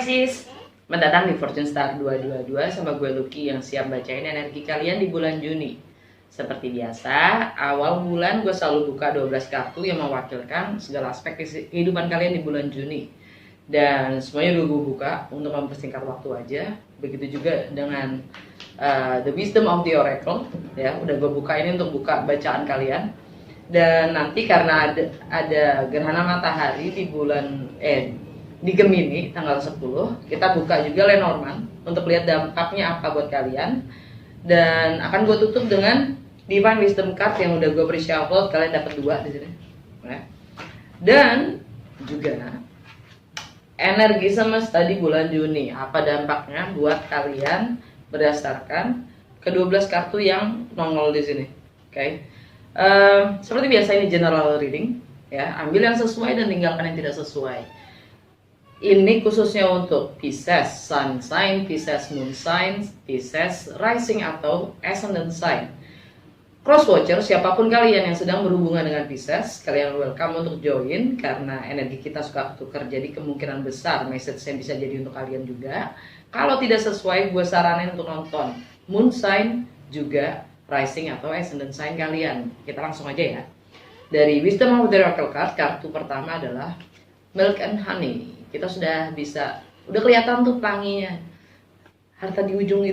Pisces, mendatang di Fortune Star 222 sama gue Lucky yang siap bacain energi kalian di bulan Juni. Seperti biasa, awal bulan gue selalu buka 12 kartu yang mewakilkan segala aspek kehidupan kalian di bulan Juni. Dan semuanya udah gue buka untuk mempersingkat waktu aja. Begitu juga dengan The Wisdom of the Oracle, ya udah gue buka ini untuk buka bacaan kalian. Dan nanti karena ada gerhana matahari di bulan di Gemini tanggal 10, kita buka juga Lenormand untuk lihat dampaknya apa buat kalian. Dan akan gue tutup dengan Divine Wisdom Card yang udah gue pre-shuffle, kalian dapat 2 di sini. Dan juga energi semesta di bulan Juni, apa dampaknya buat kalian berdasarkan ke-12 kartu yang nongol di sini. Oke. Seperti biasa ini general reading, ya. Ambil yang sesuai dan tinggalkan yang tidak sesuai. Ini khususnya untuk Pisces Sun Sign, Pisces Moon Sign, Pisces Rising atau Ascendant Sign. Crosswatcher, siapapun kalian yang sedang berhubungan dengan Pisces, kalian welcome untuk join karena energi kita suka tukar, jadi kemungkinan besar message yang bisa jadi untuk kalian juga. Kalau tidak sesuai, gue saranin untuk nonton Moon Sign juga Rising atau Ascendant Sign kalian. Kita langsung aja ya. Dari Wisdom of the Oracle card, kartu pertama adalah Milk and Honey. Kita udah kelihatan tuh pelanginya. Harta di ujung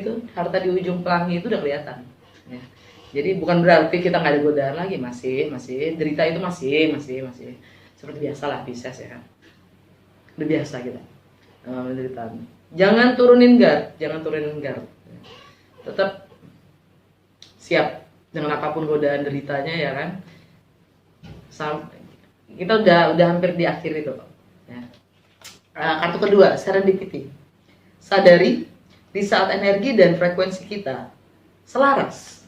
pelangi itu udah kelihatan. Ya. Jadi bukan berarti kita nggak ada godaan lagi, masih derita itu masih seperti biasa lah Pisces ya kan. Udah biasa kita menderita. Jangan turunin guard. Tetap siap dengan apapun godaan deritanya ya kan. Kita udah hampir di akhir itu. Ya. Kartu kedua, serendipity. Sadari di saat energi dan frekuensi kita selaras,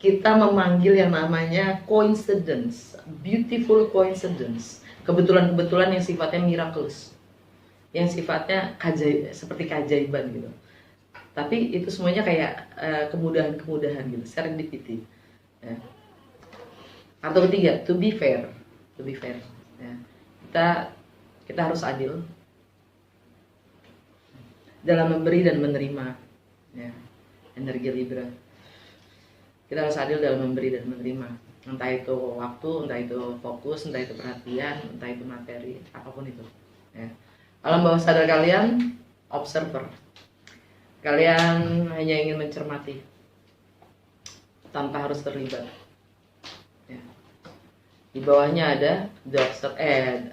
kita memanggil yang namanya coincidence, beautiful coincidence, kebetulan-kebetulan yang sifatnya miraculous, yang sifatnya seperti keajaiban gitu. Tapi itu semuanya kayak kemudahan-kemudahan gitu, serendipity. Ya. Kartu ketiga, to be fair. Ya. Kita harus adil dalam memberi dan menerima, ya. Energi Libra. Kita harus adil dalam memberi dan menerima, entah itu waktu, entah itu fokus, entah itu perhatian, entah itu materi, apapun itu. Ya. Alam bawah sadar kalian, observer. Kalian hanya ingin mencermati tanpa harus terlibat. Ya. Di bawahnya ada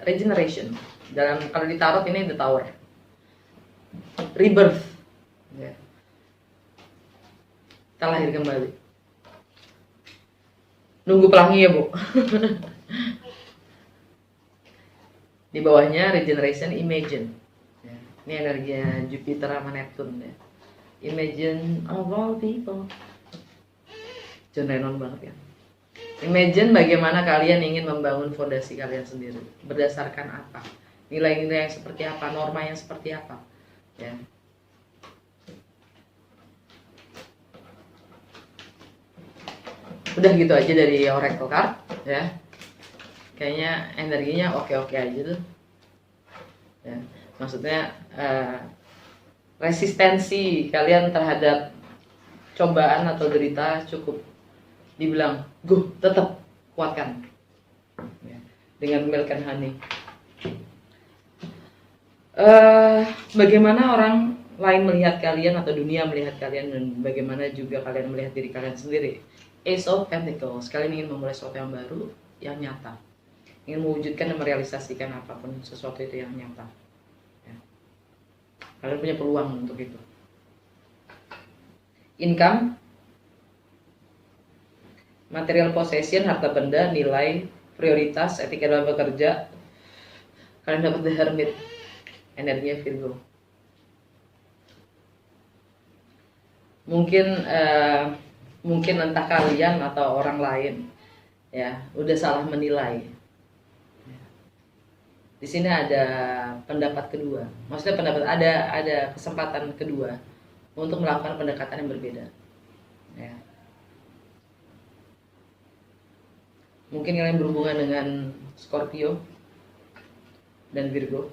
regeneration. Kalau di tarot ini the Tower, rebirth, ya. Kita lahir kembali. Nunggu pelangi ya bu. Di bawahnya regeneration, imagine, ya. Ini energinya Jupiter sama Neptune ya. Imagine of all people. John Lennon banget ya. Imagine bagaimana kalian ingin membangun fondasi kalian sendiri. Berdasarkan apa? Nilai-nilai yang seperti apa, norma yang seperti apa, ya. Udah gitu aja dari Oracle card, ya. Kayaknya energinya oke-oke aja tuh, ya. Maksudnya resistensi kalian terhadap cobaan atau derita cukup dibilang, go, tetap kuatkan, ya. Dengan Milk and Honey. Bagaimana orang lain melihat kalian atau dunia melihat kalian, dan bagaimana juga kalian melihat diri kalian sendiri. Ace of Pentacles, kalian ingin memulai sesuatu yang baru, yang nyata, ingin mewujudkan dan merealisasikan apapun sesuatu itu yang nyata, ya. Kalian punya peluang untuk itu. Income, material possession, harta benda, nilai, prioritas, etika dalam bekerja. Kalian dapat The Hermit, energinya Virgo. Mungkin entah kalian atau orang lain, ya, udah salah menilai. Di sini ada pendapat kedua, maksudnya ada kesempatan kedua untuk melakukan pendekatan yang berbeda, ya. Mungkin kalian berhubungan dengan Scorpio dan Virgo.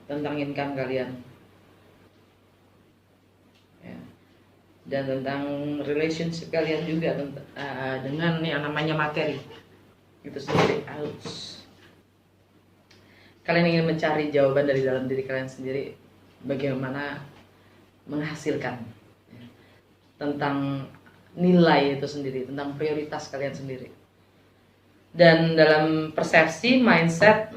tentang income kalian, ya. Dan tentang relationship kalian juga dengan yang namanya materi itu sendiri. Kalian ingin mencari jawaban dari dalam diri kalian sendiri, bagaimana menghasilkan, ya, tentang nilai itu sendiri, tentang prioritas kalian sendiri. Dan dalam persepsi, mindset,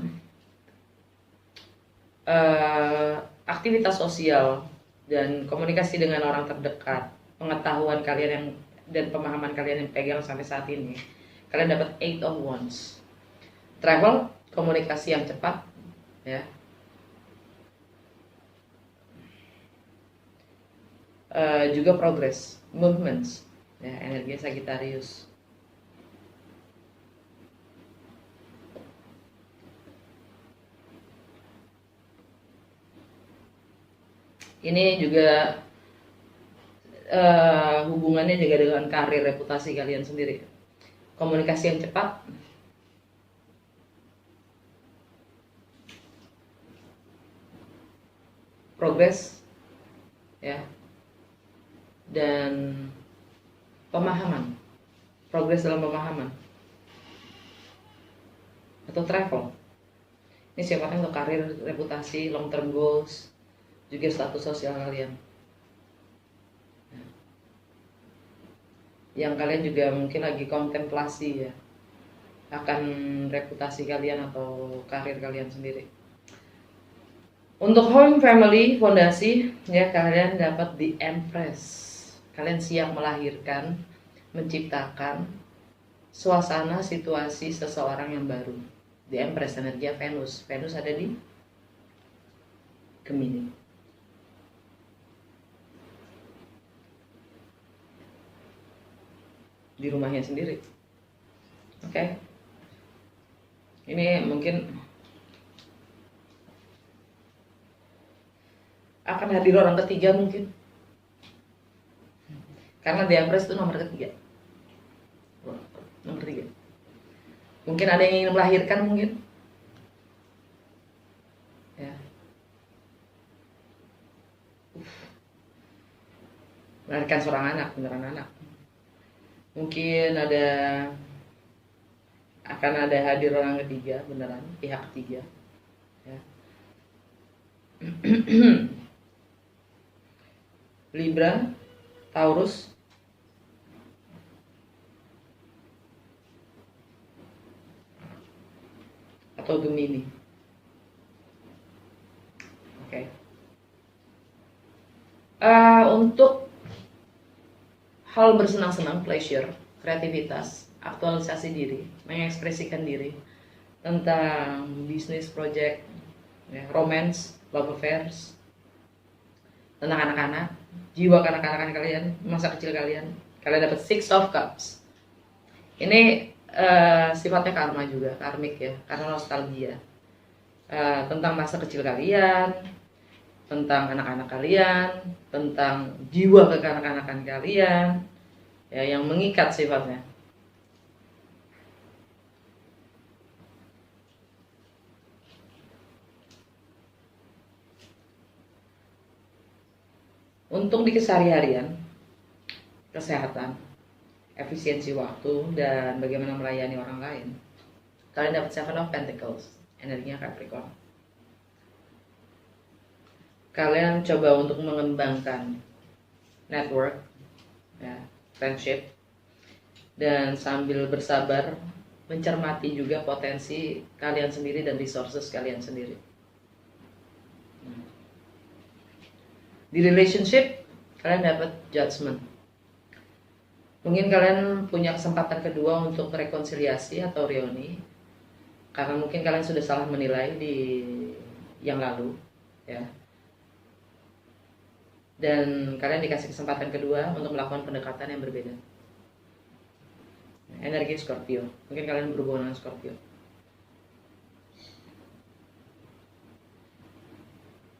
aktivitas sosial, dan komunikasi dengan orang terdekat, pengetahuan kalian dan pemahaman kalian yang pegang sampai saat ini, kalian dapat 8 of Wands. Travel, komunikasi yang cepat, ya. Juga progress, movements, ya, energi Sagittarius. Ini juga hubungannya juga dengan karir, reputasi kalian sendiri. Komunikasi yang cepat, progres, ya, dan pemahaman, progres dalam pemahaman, atau travel. Ini sifatnya untuk karir, reputasi, long term goals, juga status sosial kalian. Yang kalian juga mungkin lagi kontemplasi, ya, akan reputasi kalian atau karir kalian sendiri. Untuk home, family, fondasi, ya, kalian dapat the Empress. Kalian siap melahirkan, menciptakan suasana, situasi seseorang yang baru. The Empress, energi Venus. Venus ada di Gemini. Di rumahnya sendiri. Oke. Ini mungkin akan hadir orang ketiga mungkin, karena The Empress itu nomor ketiga. Mungkin ada yang ingin melahirkan mungkin, ya. Melahirkan seorang anak, beneran anak. Mungkin akan ada hadir orang ketiga, beneran, pihak ketiga, ya. Libra, Taurus, atau Gemini. Oke. Untuk hal bersenang-senang, pleasure, kreativitas, aktualisasi diri, mengekspresikan diri, tentang bisnis, project, ya, romance, love affairs, tentang anak-anak, jiwa kanak-kanakan kalian, masa kecil kalian dapat Six of Cups. Ini sifatnya karma juga, karmik, ya, karena nostalgia, tentang masa kecil kalian, tentang anak-anak kalian, tentang jiwa kekanak-kanakan kalian, ya, yang mengikat sifatnya. Untuk di keseharian, kesehatan, efisiensi waktu, dan bagaimana melayani orang lain, kalian dapat Seven of Pentacles, energinya Capricorn. Kalian coba untuk mengembangkan network, ya, friendship, dan sambil bersabar mencermati juga potensi kalian sendiri dan resources kalian sendiri. Di relationship, kalian dapat Judgment. Mungkin kalian punya kesempatan kedua untuk rekonsiliasi atau reuni, karena mungkin kalian sudah salah menilai di yang lalu, ya. Dan kalian dikasih kesempatan kedua untuk melakukan pendekatan yang berbeda. Energi Scorpio, mungkin kalian berhubungan dengan Scorpio.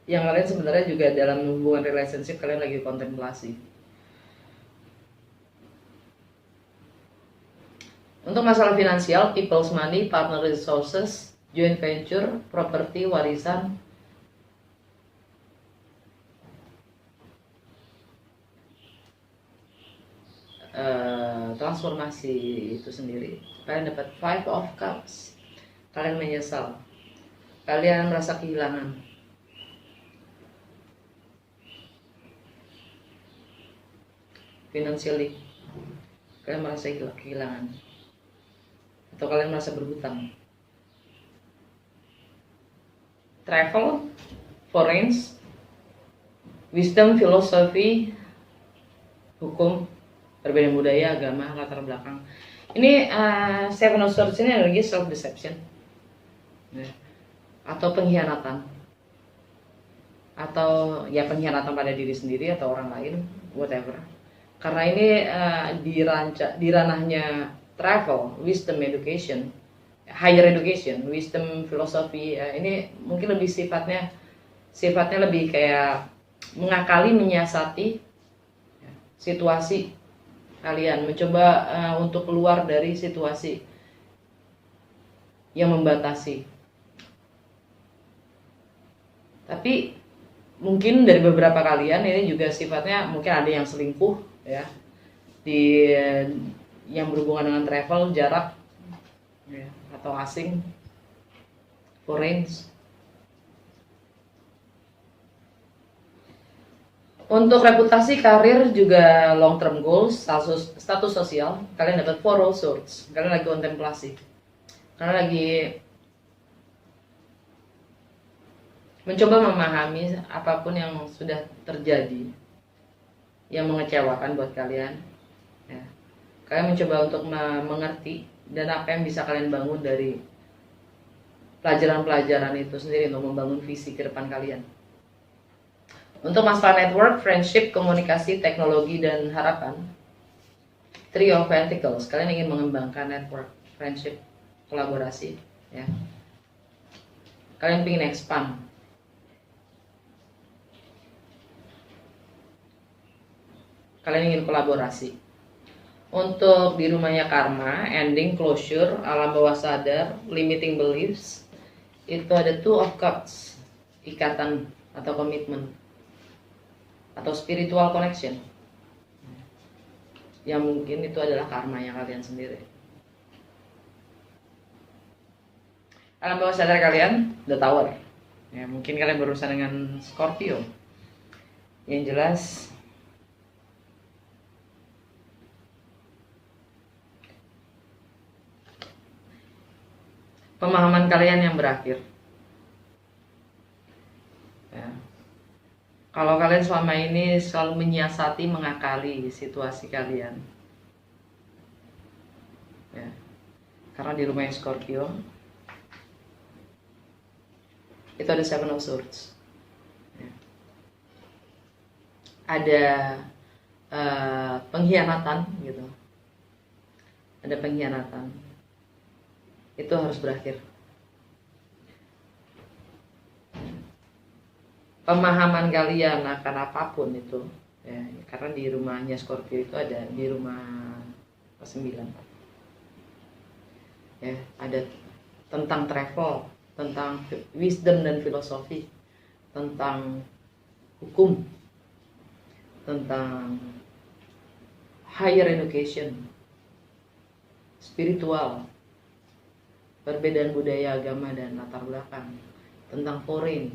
Yang kalian sebenarnya juga dalam hubungan relationship kalian lagi kontemplasi. Untuk masalah finansial, people's money, partner resources, joint venture, properti, warisan, transformasi itu sendiri. Kalian dapat Five of Cups. Kalian menyesal, kalian merasa kehilangan. Financially, kalian merasa kehilangan, atau kalian merasa berhutang. Travel, foreign, wisdom, filosofi, hukum, perbedaan budaya, agama, latar belakang. Ini Seven of Swords ini energi self deception, atau pengkhianatan, atau ya pengkhianatan pada diri sendiri atau orang lain, whatever. Karena ini di ranahnya travel, wisdom, education, higher education, wisdom, filosofi. Ini mungkin lebih sifatnya lebih kayak mengakali, menyiasati situasi kalian, mencoba untuk keluar dari situasi yang membatasi. Tapi mungkin dari beberapa kalian ini juga sifatnya mungkin ada yang selingkuh ya, yang berhubungan dengan travel, jarak ya, atau asing, foreign. Untuk reputasi, karir, juga long term goals, status sosial, kalian dapat Four of Swords. Kalian lagi kontemplasi, kalian lagi mencoba memahami apapun yang sudah terjadi yang mengecewakan buat kalian ya. Kalian mencoba untuk mengerti dan apa yang bisa kalian bangun dari pelajaran-pelajaran itu sendiri untuk membangun visi ke depan kalian. Untuk masalah network, friendship, komunikasi, teknologi, dan harapan, Three of Pentacles, kalian ingin mengembangkan network, friendship, kolaborasi ya. Kalian ingin expand. Kalian ingin kolaborasi. Untuk di rumahnya karma, ending, closure, alam bawah sadar, limiting beliefs, itu ada Two of Cups, ikatan atau komitmen atau spiritual connection, yang mungkin itu adalah karma yang kalian sendiri. Alam bawah sadar kalian, The Tower ya, mungkin kalian berurusan dengan Scorpio. Yang jelas pemahaman kalian yang berakhir ya. Kalau kalian selama ini selalu menyiasati, mengakali situasi kalian ya, karena di rumah Scorpio itu ada Seven of Swords ya. Ada pengkhianatan gitu, ada pengkhianatan, itu harus berakhir. Pemahaman kalian akan apapun itu ya, karena di rumahnya Scorpio itu ada di rumah ke-9 ya, ada tentang travel, tentang wisdom dan filosofi, tentang hukum, tentang higher education, spiritual, perbedaan budaya, agama, dan latar belakang, tentang foreign.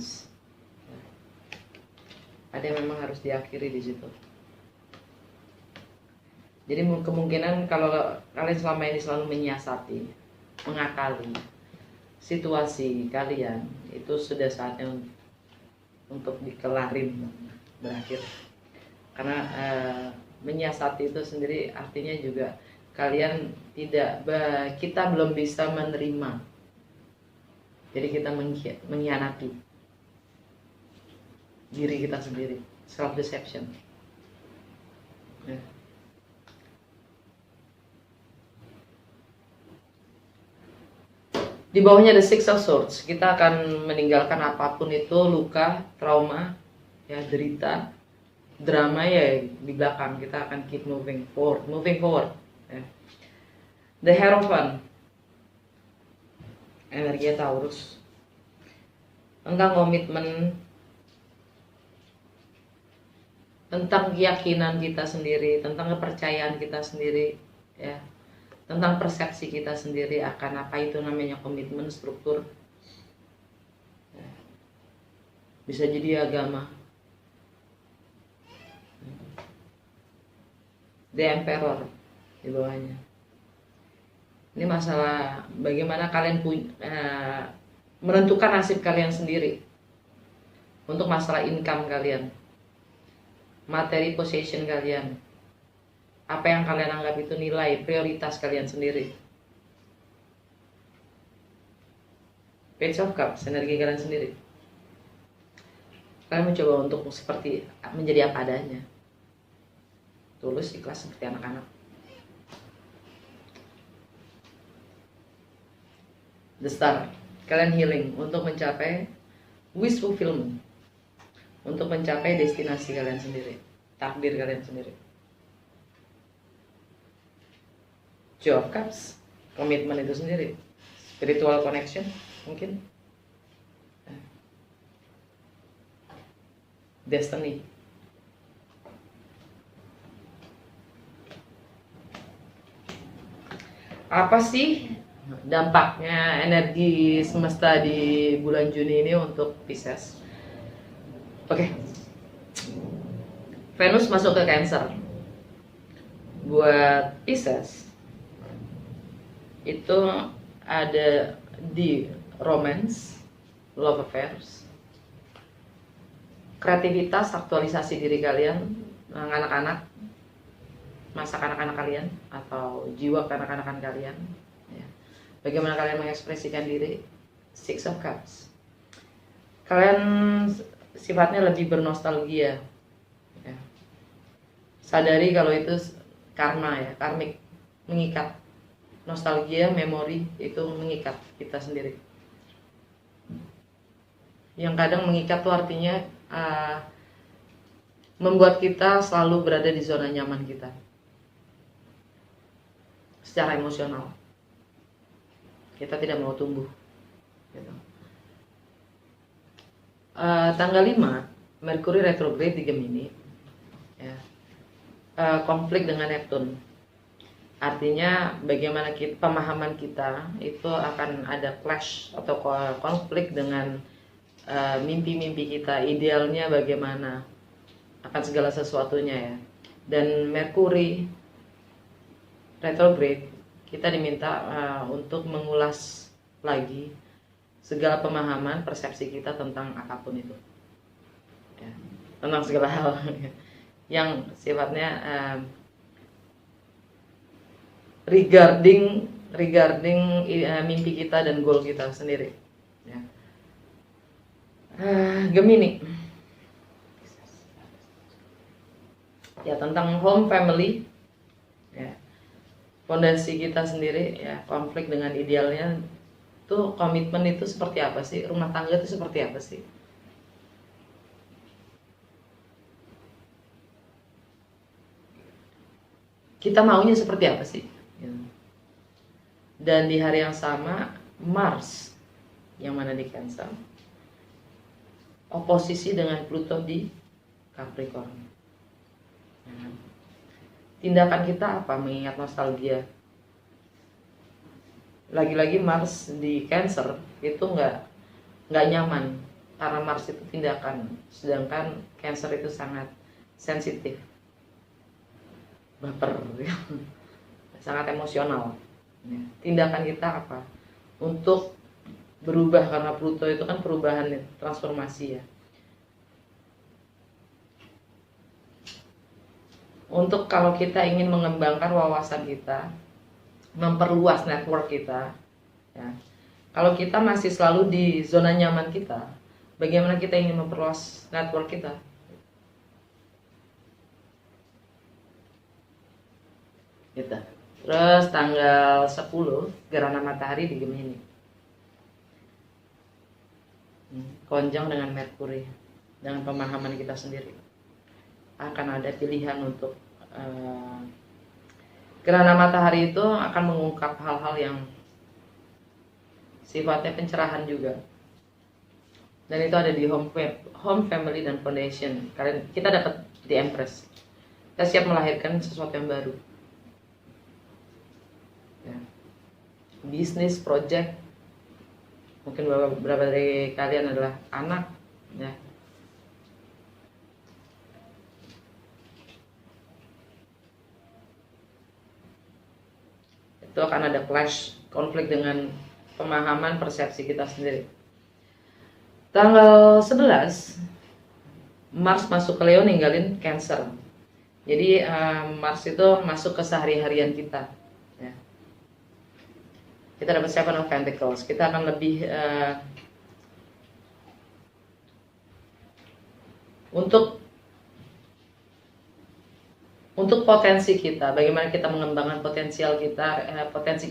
Ada yang memang harus diakhiri di situ. Jadi kemungkinan kalau kalian selama ini selalu menyiasati, mengakali situasi kalian, itu sudah saatnya untuk dikelarin, berakhir. Karena menyiasati itu sendiri artinya juga kalian kita belum bisa menerima, jadi kita mengkhianati diri kita sendiri, self deception ya. Di bawahnya ada Six of Swords, kita akan meninggalkan apapun itu, luka, trauma ya, derita, drama ya, di belakang. Kita akan keep moving forward ya. The Hierophant, energi Taurus, tentang komitmen, tentang keyakinan kita sendiri, tentang kepercayaan kita sendiri, ya, tentang persepsi kita sendiri akan apa itu namanya komitmen, struktur. Bisa jadi agama, the emperor di bawahnya. Ini masalah bagaimana kalian menentukan nasib kalian sendiri untuk masalah income kalian, materi possession kalian, apa yang kalian anggap itu nilai prioritas kalian sendiri. Page of Cups, energi kalian sendiri. Kalian mencoba untuk seperti menjadi apa adanya, tulus, ikhlas seperti anak-anak. The Star, kalian healing untuk mencapai wish fulfillment, untuk mencapai destinasi kalian sendiri, takdir kalian sendiri. Two of Cups, komitmen itu sendiri, spiritual connection mungkin, destiny. Apa sih dampaknya energi semesta di bulan Juni ini untuk Pisces? Oke. Venus masuk ke Cancer. Buat Pisces itu ada di romance, love affairs, kreativitas, aktualisasi diri kalian, anak-anak, masa kanak-kanak kalian atau jiwa kanak-kanakan kalian, ya. Bagaimana kalian mengekspresikan diri. Six of Cups, kalian sifatnya lebih bernostalgia, ya. Sadari kalau itu karma, ya, karmik, mengikat. Nostalgia, memori itu mengikat kita sendiri. Yang kadang mengikat tuh artinya membuat kita selalu berada di zona nyaman kita secara emosional. Kita tidak mau tumbuh, gitu. Tanggal 5 Merkuri retrograde di Gemini, ya. Konflik dengan Neptune. Artinya bagaimana pemahaman kita itu akan ada clash atau konflik dengan mimpi-mimpi kita, idealnya bagaimana akan segala sesuatunya, ya. Dan Merkuri retrograde, kita diminta untuk mengulas lagi segala pemahaman, persepsi kita tentang apapun itu, ya. Tentang segala hal yang sifatnya regarding mimpi kita dan goal kita sendiri, ya. Gemini, ya, tentang home, family, ya, fondasi kita sendiri, ya, konflik dengan idealnya tuh, komitmen itu seperti apa sih, rumah tangga itu seperti apa sih. Kita maunya seperti apa sih? Dan di hari yang sama Mars yang mana di Cancer oposisi dengan Pluto di Capricorn. Tindakan kita apa mengingat nostalgia? Lagi-lagi Mars di Cancer itu nggak nyaman karena Mars itu tindakan, sedangkan Cancer itu sangat sensitif, baper, sangat emosional. Tindakan kita apa untuk berubah, karena Pluto itu kan perubahan, transformasi, ya. Untuk kalau kita ingin mengembangkan wawasan kita, memperluas network kita, ya. Kalau kita masih selalu di zona nyaman kita, bagaimana kita ingin memperluas network kita? Gitu. Terus tanggal 10 gerhana matahari di Gemini, konjung dengan Merkuri, dengan pemahaman kita sendiri. Akan ada pilihan untuk gerhana matahari itu akan mengungkap hal-hal yang sifatnya pencerahan juga. Dan itu ada di home, family, dan foundation. Kita dapat di Empress. Kita siap melahirkan sesuatu yang baru. Ya. Bisnis, project. Mungkin beberapa dari kalian adalah anak. Ya. Itu akan ada clash, konflik dengan pemahaman persepsi kita sendiri. Tanggal 11 Mars masuk ke Leo, ninggalin Cancer. Jadi Mars itu masuk ke sehari-harian kita ya. Kita dapat Seven of Pentacles. Kita akan lebih untuk potensi kita, bagaimana kita mengembangkan potensi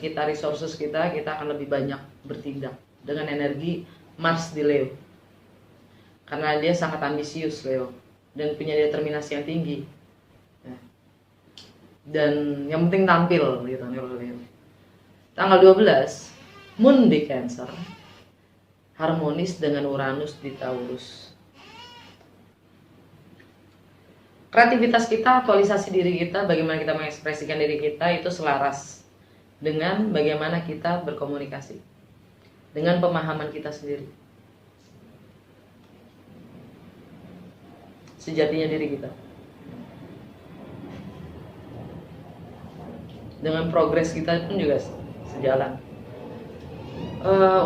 kita, resources kita akan lebih banyak bertindak dengan energi Mars di Leo. Karena dia sangat ambisius Leo dan punya determinasi yang tinggi. Ya. Dan yang penting tampil gitu Leo. Tanggal 12 Moon di Cancer, harmonis dengan Uranus di Taurus. Kreativitas kita, aktualisasi diri kita, bagaimana kita mengekspresikan diri kita itu selaras dengan bagaimana kita berkomunikasi dengan pemahaman kita sendiri, sejatinya diri kita, dengan progres kita pun juga sejalan.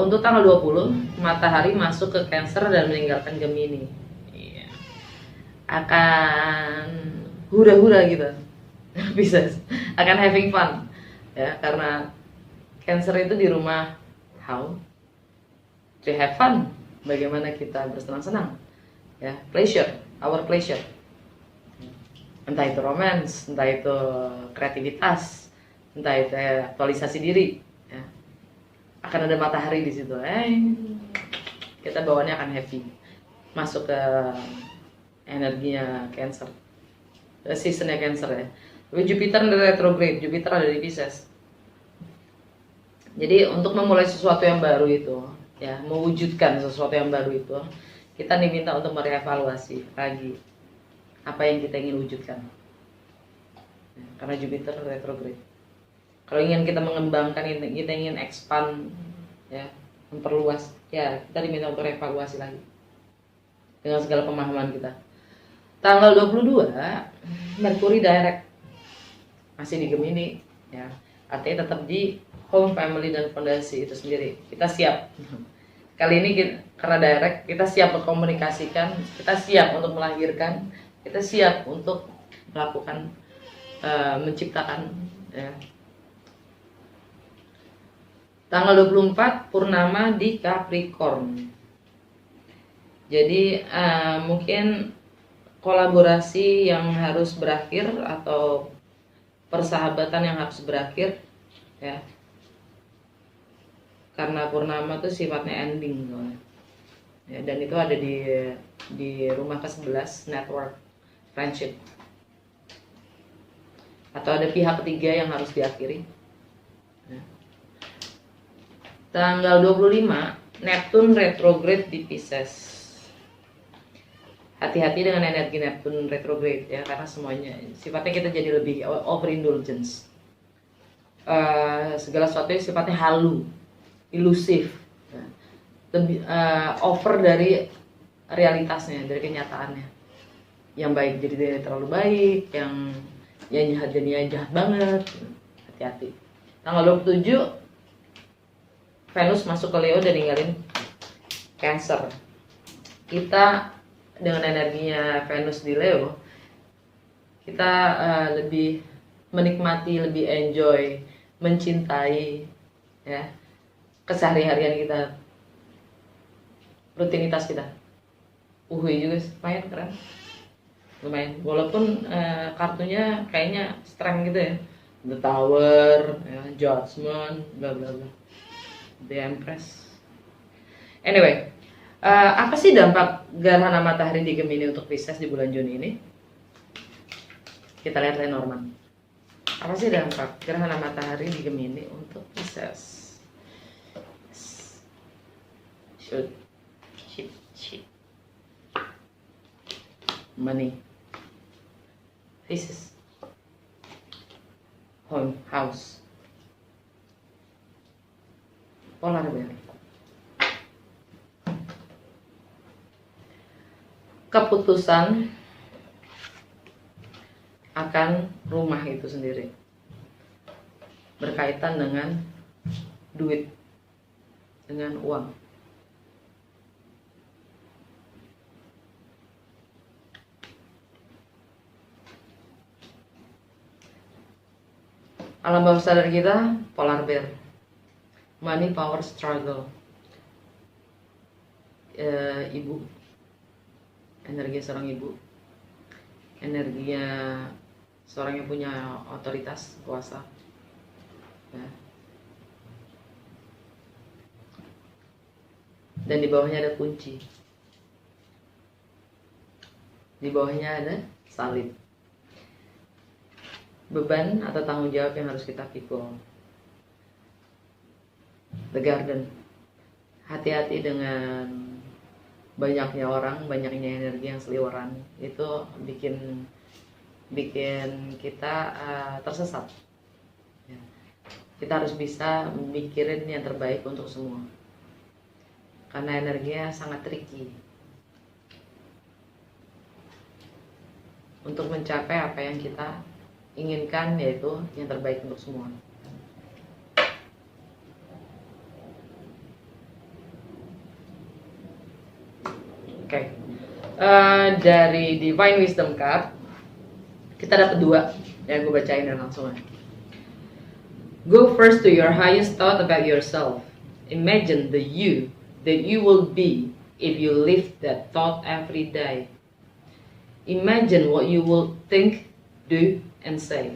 Untuk tanggal 20 Matahari masuk ke Cancer dan meninggalkan Gemini. Akan hura-hura gitu bisa akan having fun ya, karena Cancer itu di rumah how to have fun, bagaimana kita bersenang-senang ya, pleasure, our pleasure, entah itu romance, entah itu kreativitas, entah itu aktualisasi diri ya. Akan ada matahari di situ, kita bawaannya akan happy, masuk ke energinya Cancer, seasonnya Cancer ya. Tapi Jupiter retrograde, Jupiter ada di Pisces. Jadi untuk memulai sesuatu yang baru itu ya, mewujudkan sesuatu yang baru itu, kita diminta untuk merevaluasi lagi apa yang kita ingin wujudkan ya, karena Jupiter retrograde. Kalau ingin kita mengembangkan, kita ingin expand ya, memperluas ya, kita diminta untuk revaluasi lagi dengan segala pemahaman kita. Tanggal 22 Merkuri direct, masih di Gemini ya, artinya tetap di home, family, dan fondasi itu sendiri. Kita siap kali ini karena direct, kita siap berkomunikasikan, kita siap untuk melahirkan, kita siap untuk melakukan menciptakan ya. Tanggal 24 Purnama di Capricorn. Jadi mungkin kolaborasi yang harus berakhir atau persahabatan yang harus berakhir ya, karena Purnama itu sifatnya ending ya, dan itu ada di rumah ke-11 network, friendship, atau ada pihak ketiga yang harus diakhiri ya. Tanggal 25 Neptune retrograde di Pisces. Hati-hati dengan energi Neptune retrograde ya, karena semuanya sifatnya kita jadi lebih overindulgence. Segala sesuatu sifatnya halu, ilusif, ya. Lebih over dari realitasnya, dari kenyataannya. Yang baik jadi terlalu baik, yang jahat jadi jahat banget. Hati-hati. Tanggal 27 Venus masuk ke Leo dan ninggalin Cancer. Kita dengan energinya Venus di Leo, kita lebih menikmati, lebih enjoy, mencintai ya, keseharian kita, rutinitas kita. Juga lumayan keren, lumayan, walaupun kartunya kayaknya strength gitu ya, The Tower ya, Judgment, bla bla bla, The Empress. Anyway, apa sih dampak gerhana matahari di Gemini untuk Pisces di bulan Juni ini? Kita lihat Lenormand. Apa sih dampak gerhana matahari di Gemini untuk Pisces? Money, faces, home, house, polar bear, keputusan akan rumah itu sendiri, berkaitan dengan duit, dengan uang. Alam bawah sadar kita, polar bear, money, power, struggle, ibu, energi seorang ibu, energinya seorang yang punya otoritas, kuasa, ya. Dan di bawahnya ada kunci, di bawahnya ada salib, beban atau tanggung jawab yang harus kita pikul. The garden, hati-hati dengan banyaknya orang, banyaknya energi yang seliweran, itu bikin kita tersesat. Ya. Kita harus bisa mikirin yang terbaik untuk semua, karena energinya sangat tricky untuk mencapai apa yang kita inginkan, yaitu yang terbaik untuk semua. Oke. Dari Divine Wisdom Card kita dapat 2 yang gue bacain dan langsung aja. Go first to your highest thought about yourself. Imagine the you that you will be if you live that thought every day. Imagine what you will think, do, and say,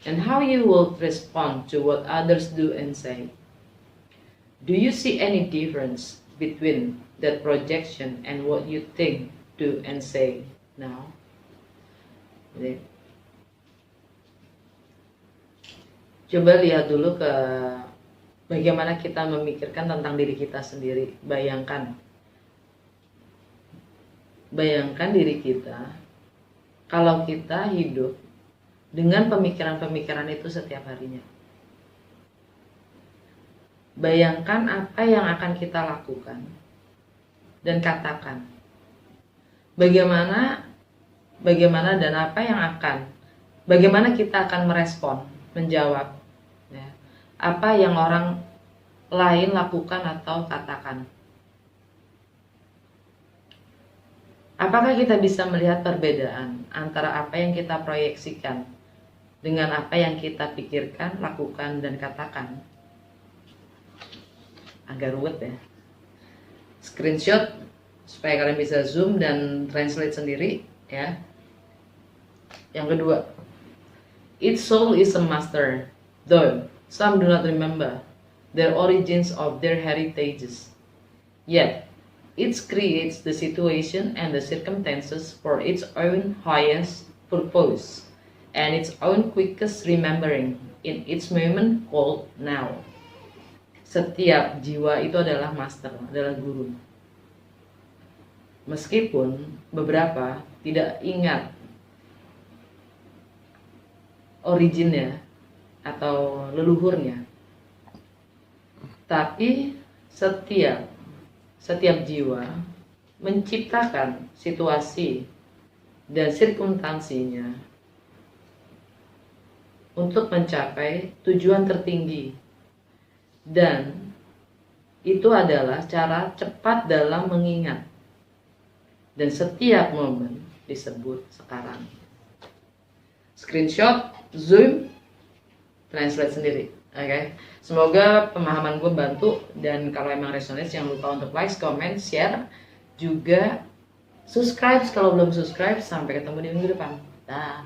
and how you will respond to what others do and say. Do you see any difference between that projection and what you think, do, and say now? Jadi, coba lihat dulu ke bagaimana kita memikirkan tentang diri kita sendiri. Bayangkan diri kita kalau kita hidup dengan pemikiran-pemikiran itu setiap harinya. Bayangkan apa yang akan kita lakukan dan katakan. Bagaimana dan apa yang bagaimana kita akan merespon, menjawab, ya, apa yang orang lain lakukan atau katakan. Apakah kita bisa melihat perbedaan antara apa yang kita proyeksikan dengan apa yang kita pikirkan, lakukan, dan katakan? Agak ruwet ya. Screenshot supaya kalian bisa zoom dan translate sendiri ya. Yang kedua, each soul is a master, though some do not remember the origins of their heritages. Yet each creates the situation and the circumstances for its own highest purpose and its own quickest remembering in its moment called now. Setiap jiwa itu adalah master, adalah guru. Meskipun beberapa tidak ingat originnya atau leluhurnya, tapi setiap jiwa menciptakan situasi dan sirkumstansinya untuk mencapai tujuan tertinggi, dan itu adalah cara cepat dalam mengingat, dan setiap momen disebut sekarang. Screenshot, zoom, translate sendiri. Oke, semoga pemahaman gue bantu, dan kalau emang resonate jangan lupa untuk like, comment, share, juga subscribe kalau belum subscribe. Sampai ketemu di minggu depan. Dah.